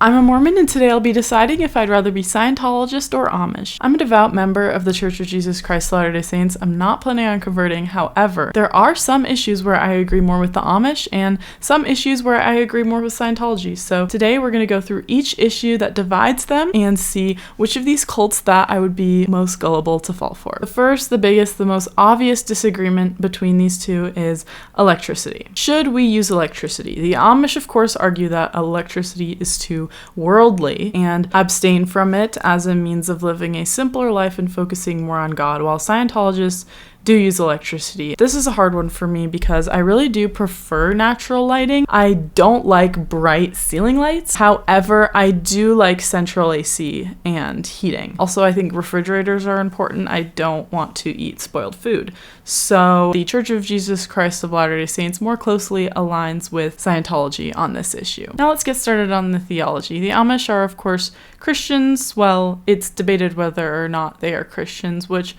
I'm a Mormon, and today I'll be deciding if I'd rather be Scientologist or Amish. I'm a devout member of the Church of Jesus Christ of Latter-day Saints. I'm not planning on converting. However, there are some issues where I agree more with the Amish and some issues where I agree more with Scientology. So today we're going to go through each issue that divides them and see which of these cults that I would be most gullible to fall for. The first, the biggest, the most obvious disagreement between these two is electricity. Should we use electricity? The Amish, of course, argue that electricity is too worldly and abstain from it as a means of living a simpler life and focusing more on God, while Scientologists do use electricity. This is a hard one for me because I really do prefer natural lighting. I don't like bright ceiling lights. However, I do like central AC and heating. Also, I think refrigerators are important. I don't want to eat spoiled food. So the Church of Jesus Christ of Latter-day Saints more closely aligns with Scientology on this issue. Now let's get started on the theology. The Amish are, of course, Christians. Well, it's debated whether or not they are Christians, which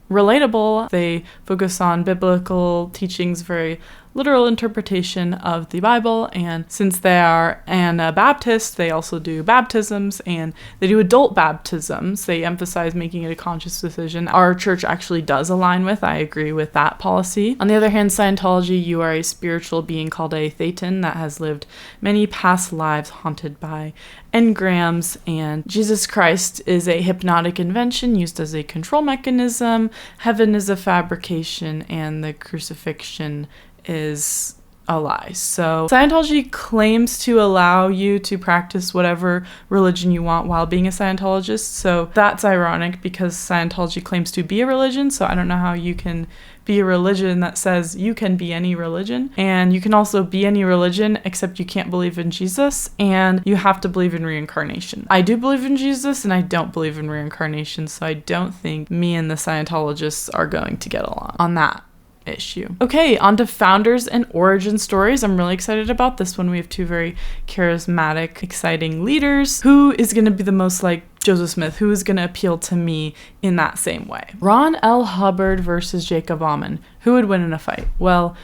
relatable. They focus on biblical teachings, very literal interpretation of the Bible, and since they are Anabaptist, they also do baptisms, and they do adult baptisms. They emphasize making it a conscious decision. Our church actually does align with, I agree with that policy. On the other hand, Scientology, you are a spiritual being called a Thetan that has lived many past lives haunted by engrams, and Jesus Christ is a hypnotic invention used as a control mechanism. Heaven is a fabrication, and the crucifixion is a lie. So Scientology claims to allow you to practice whatever religion you want while being a Scientologist. So that's ironic because Scientology claims to be a religion. So I don't know how you can be a religion that says you can be any religion. And you can also be any religion except you can't believe in Jesus and you have to believe in reincarnation. I do believe in Jesus and I don't believe in reincarnation. So I don't think me and the Scientologists are going to get along on that issue. Okay, on to founders and origin stories. I'm really excited about this one. We have two very charismatic, exciting leaders. Who is going to be the most like Joseph Smith? Who is going to appeal to me in that same way? Ron L. Hubbard versus Jacob Ammann. Who would win in a fight? Well,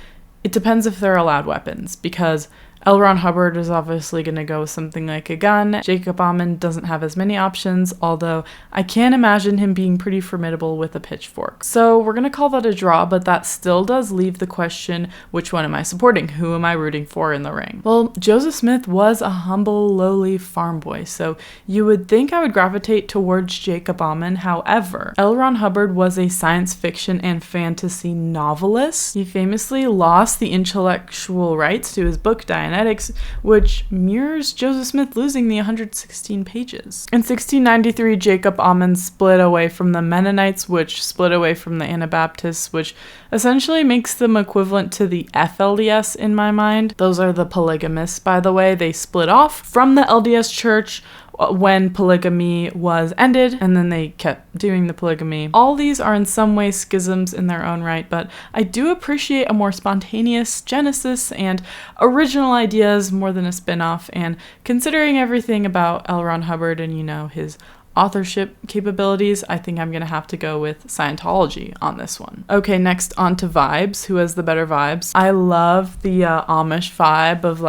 it depends if they're allowed weapons, because L. Ron Hubbard is obviously going to go with something like a gun. Jacob Ammann doesn't have as many options, although I can imagine him being pretty formidable with a pitchfork. So we're going to call that a draw, but that still does leave the question, which one am I supporting? Who am I rooting for in the ring? Well, Joseph Smith was a humble, lowly farm boy, so you would think I would gravitate towards Jacob Ammann. However, L. Ron Hubbard was a science fiction and fantasy novelist. He famously lost the intellectual rights to his book, Dianetics, which mirrors Joseph Smith losing the 116 pages. In 1693, Jacob Ammann split away from the Mennonites, which split away from the Anabaptists, which essentially makes them equivalent to the FLDS in my mind. Those are the polygamists, by the way. They split off from the LDS church when polygamy was ended, and then they kept doing the polygamy. All these are in some ways schisms in their own right, but I do appreciate a more spontaneous genesis and original ideas more than a spin-off, and considering everything about L. Ron Hubbard and, his authorship capabilities, I think I'm gonna have to go with Scientology on this one. Okay, next on to vibes. Who has the better vibes? I love the Amish vibe of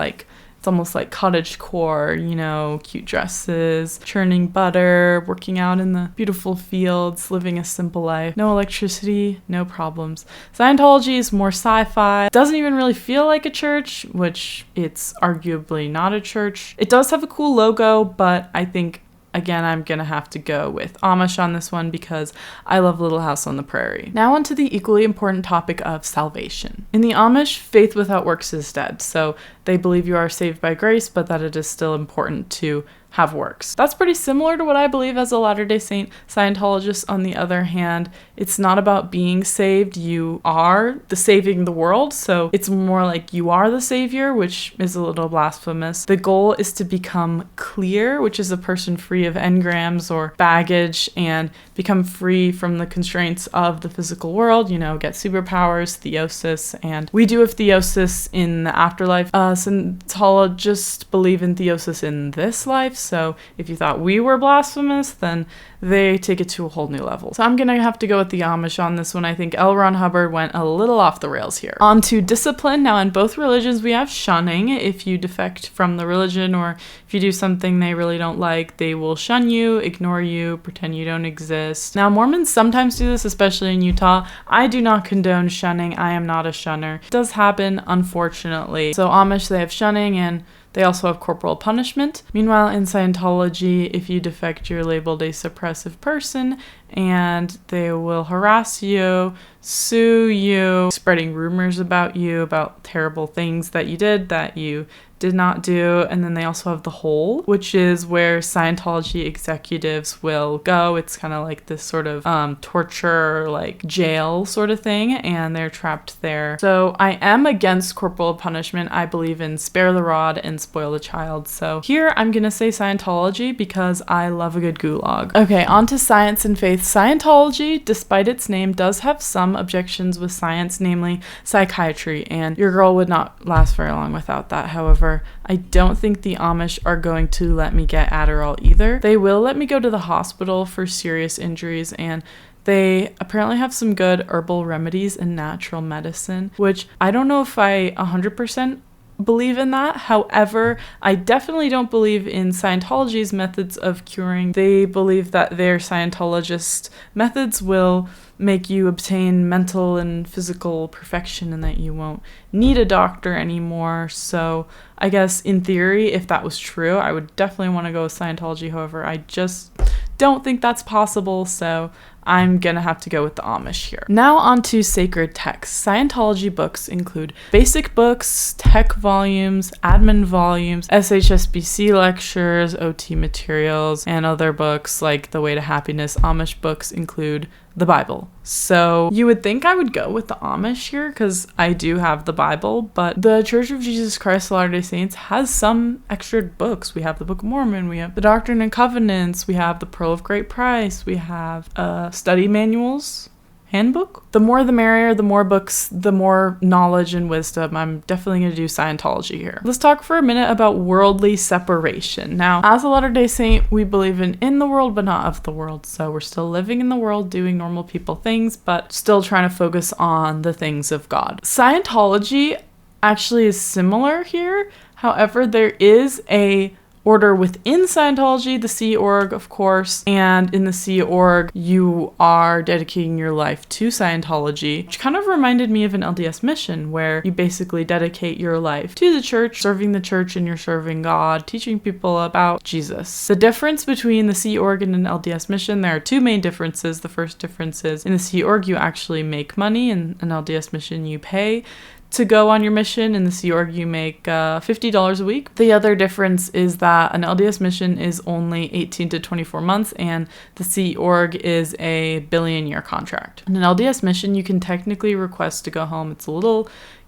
it's almost like cottagecore, cute dresses, churning butter, working out in the beautiful fields, living a simple life. No electricity, no problems. Scientology is more sci-fi. Doesn't even really feel like a church, which it's arguably not a church. It does have a cool logo, but I think again, I'm going to have to go with Amish on this one because I love Little House on the Prairie. Now on to the equally important topic of salvation. In the Amish, faith without works is dead. So they believe you are saved by grace, but that it is still important to have works. That's pretty similar to what I believe as a Latter-day Saint. Scientologist, on the other hand, it's not about being saved. You are the saving the world, so it's more like you are the savior, which is a little blasphemous. The goal is to become clear, which is a person free of engrams or baggage, and become free from the constraints of the physical world, get superpowers, theosis, and we do have theosis in the afterlife. Scientologists believe in theosis in this life, so if you thought we were blasphemous, then they take it to a whole new level. So I'm gonna have to go with the Amish on this one. I think L. Ron Hubbard went a little off the rails here. On to discipline. Now, in both religions, we have shunning. If you defect from the religion or if you do something they really don't like, they will shun you, ignore you, pretend you don't exist. Now, Mormons sometimes do this, especially in Utah. I do not condone shunning. I am not a shunner. It does happen, unfortunately. So Amish, they have shunning, and they also have corporal punishment. Meanwhile, in Scientology, if you defect, you're labeled a suppressive person, and they will harass you, sue you, spreading rumors about you, about terrible things that you did not do. And then they also have the hole, which is where Scientology executives will go. It's kind of like this sort of torture, like jail sort of thing, and they're trapped there. So I am against corporal punishment. I believe in spare the rod and spoil the child. So here I'm gonna say Scientology because I love a good gulag. Okay, on to science and faith. Scientology, despite its name, does have some objections with science, namely psychiatry, and your girl would not last very long without that. However, I don't think the Amish are going to let me get Adderall either. They will let me go to the hospital for serious injuries, and they apparently have some good herbal remedies and natural medicine, which I don't know if I 100% believe in that. However, I definitely don't believe in Scientology's methods of curing. They believe that their Scientologist methods will make you obtain mental and physical perfection and that you won't need a doctor anymore. So I guess in theory, if that was true, I would definitely want to go with Scientology. However, I just don't think that's possible, so I'm gonna have to go with the Amish here. Now on to sacred texts. Scientology books include basic books, tech volumes, admin volumes, SHSBC lectures, OT materials, and other books like The Way to Happiness. Amish books include the Bible. So you would think I would go with the Amish here because I do have the Bible, but the Church of Jesus Christ of Latter-day Saints has some extra books. We have the Book of Mormon, we have the Doctrine and Covenants, we have the Pearl of Great Price, we have study manuals, handbook. The more the merrier, the more books, the more knowledge and wisdom. I'm definitely going to do Scientology here. Let's talk for a minute about worldly separation. Now, as a Latter-day Saint, we believe in the world, but not of the world. So we're still living in the world, doing normal people things, but still trying to focus on the things of God. Scientology actually is similar here. However, there is a order within Scientology, the Sea Org, of course, and in the Sea Org, you are dedicating your life to Scientology, which kind of reminded me of an LDS mission, where you basically dedicate your life to the church, serving the church, and you're serving God, teaching people about Jesus. The difference between the Sea Org and an LDS mission, there are two main differences. The first difference is in the Sea Org, you actually make money, in an LDS mission, you pay to go on your mission. In the Sea Org, you make $50 a week. The other difference is that an LDS mission is only 18 to 24 months, and the Sea Org is a billion-year contract. In an LDS mission, you can technically request to go home.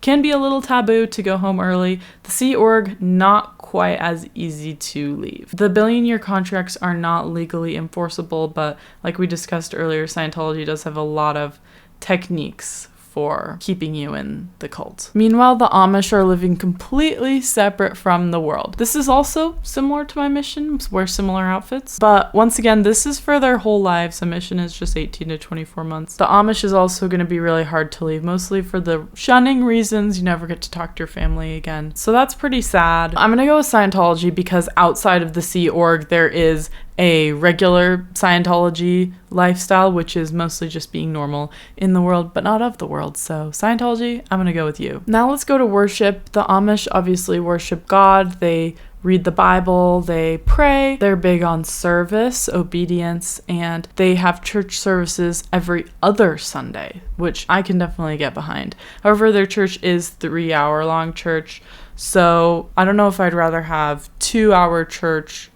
Can be a little taboo to go home early. The Sea Org, not quite as easy to leave. The billion-year contracts are not legally enforceable, but like we discussed earlier, Scientology does have a lot of techniques for keeping you in the cult. Meanwhile, the Amish are living completely separate from the world. This is also similar to my mission, wear similar outfits, but once again, this is for their whole lives. A mission is just 18 to 24 months. The Amish is also going to be really hard to leave, mostly for the shunning reasons. You never get to talk to your family again. So that's pretty sad. I'm going to go with Scientology because outside of the Sea Org, there is a regular Scientology lifestyle, which is mostly just being normal in the world, but not of the world. So Scientology, I'm gonna go with you. Now let's go to worship. The Amish obviously worship God. They read the Bible, they pray, they're big on service, obedience, and they have church services every other Sunday, which I can definitely get behind. However, their church is 3-hour long church, so I don't know if I'd rather have 2-hour church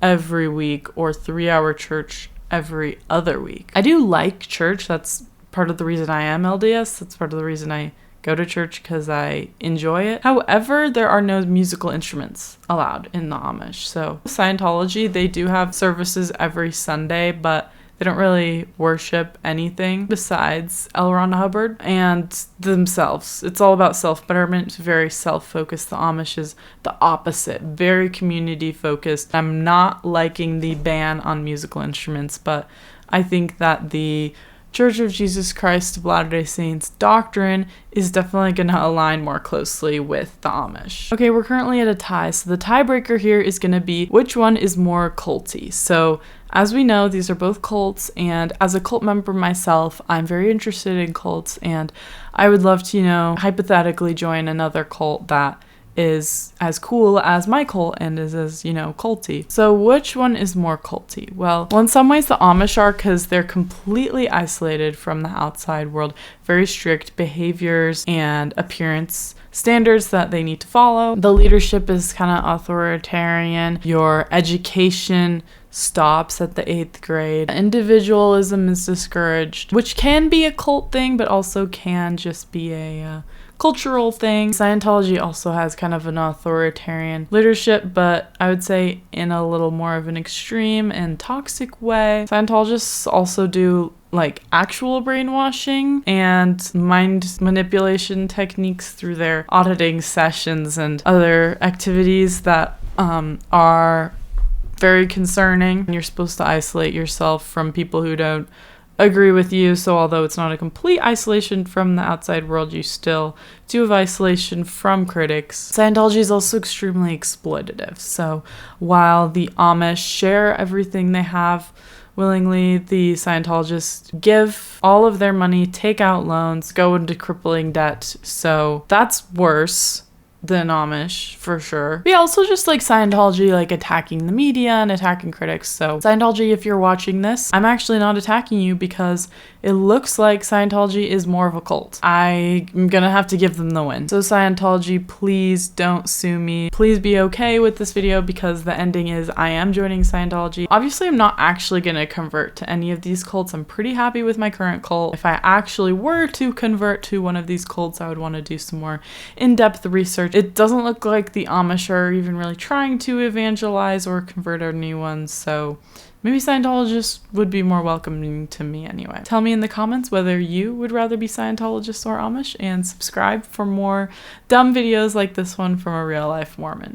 every week or 3-hour church every other week. I do like church. That's part of the reason I am LDS. That's part of the reason I go to church, because I enjoy it. However, there are no musical instruments allowed in the Amish. So Scientology, they do have services every Sunday, but They don't really worship anything besides L. Ron Hubbard and themselves. It's all about self-betterment. It's very self-focused. The Amish is the opposite, very community-focused. I'm not liking the ban on musical instruments, but I think that the Church of Jesus Christ of Latter-day Saints doctrine is definitely going to align more closely with the Amish. Okay, we're currently at a tie, so the tiebreaker here is going to be which one is more culty. So as we know, these are both cults, and as a cult member myself, I'm very interested in cults, and I would love to, hypothetically join another cult that is as cool as my cult and is as, culty. So which one is more culty? Well, in some ways the Amish are, because they're completely isolated from the outside world, very strict behaviors and appearance standards that they need to follow. The leadership is kind of authoritarian. Your education stops at the 8th grade. Individualism is discouraged, which can be a cult thing, but also can just be a cultural thing. Scientology also has kind of an authoritarian leadership, but I would say in a little more of an extreme and toxic way. Scientologists also do actual brainwashing and mind manipulation techniques through their auditing sessions and other activities that are very concerning. You're supposed to isolate yourself from people who don't agree with you, so although it's not a complete isolation from the outside world, you still do have isolation from critics. Scientology is also extremely exploitative, so while the Amish share everything they have willingly, the Scientologists give all of their money, take out loans, go into crippling debt, so that's worse than Amish, for sure. We also just Scientology, attacking the media and attacking critics. So Scientology, if you're watching this, I'm actually not attacking you because it looks like Scientology is more of a cult. I'm gonna have to give them the win. So Scientology, please don't sue me. Please be okay with this video, because the ending is I am joining Scientology. Obviously, I'm not actually gonna convert to any of these cults. I'm pretty happy with my current cult. If I actually were to convert to one of these cults, I would want to do some more in-depth research. It doesn't look like the Amish are even really trying to evangelize or convert anyone, so maybe Scientologists would be more welcoming to me anyway. Tell me in the comments whether you would rather be Scientologist or Amish, and subscribe for more dumb videos like this one from a real-life Mormon.